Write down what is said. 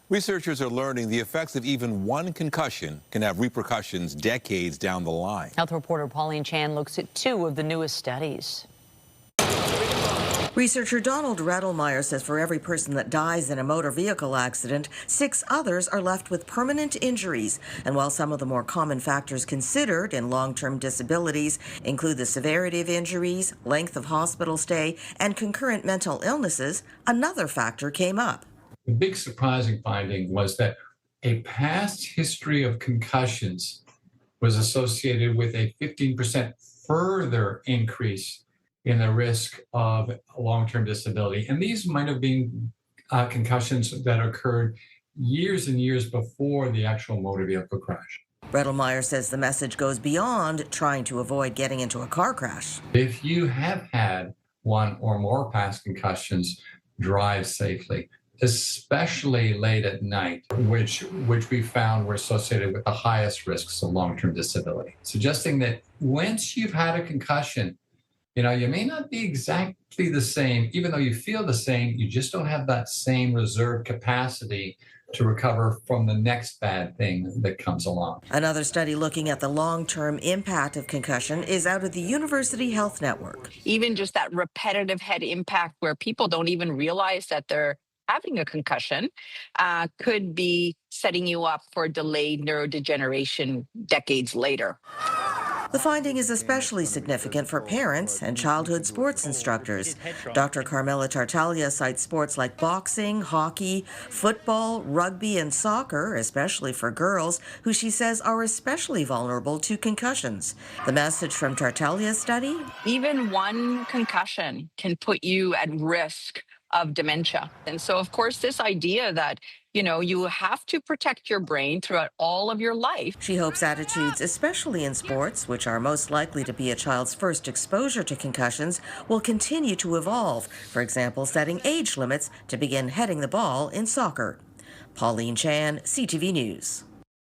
Researchers are learning the effects of even one concussion can have repercussions decades down the line. Health reporter Pauline Chan looks at two of the newest studies. Researcher Donald Redelmeyer says for every person that dies in a motor vehicle accident, 6 others are left with permanent injuries. And while some of the more common factors considered in long-term disabilities include the severity of injuries, length of hospital stay, and concurrent mental illnesses, another factor came up. The big surprising finding was that a past history of concussions was associated with a 15% further increase in the risk of long-term disability. And these might have been concussions that occurred years and years before the actual motor vehicle crash. Redelmeyer says the message goes beyond trying to avoid getting into a car crash. If you have had one or more past concussions, drive safely, especially late at night, which we found were associated with the highest risks of long-term disability. Suggesting that once you've had a concussion, you may not be exactly the same, even though you feel the same, you just don't have that same reserve capacity to recover from the next bad thing that comes along. Another study looking at the long-term impact of concussion is out of the University Health Network. Even just that repetitive head impact where people don't even realize that they're having a concussion could be setting you up for delayed neurodegeneration decades later. The finding is especially significant for parents and childhood sports instructors. Dr. Carmela Tartaglia cites sports like boxing, hockey, football, rugby, and soccer, especially for girls, who she says are especially vulnerable to concussions. The message from Tartaglia's study? Even one concussion can put you at risk of dementia. And so, of course, this idea that you have to protect your brain throughout all of your life. She hopes attitudes, especially in sports, which are most likely to be a child's first exposure to concussions, will continue to evolve. For example, setting age limits to begin heading the ball in soccer. Pauline Chan, CTV News.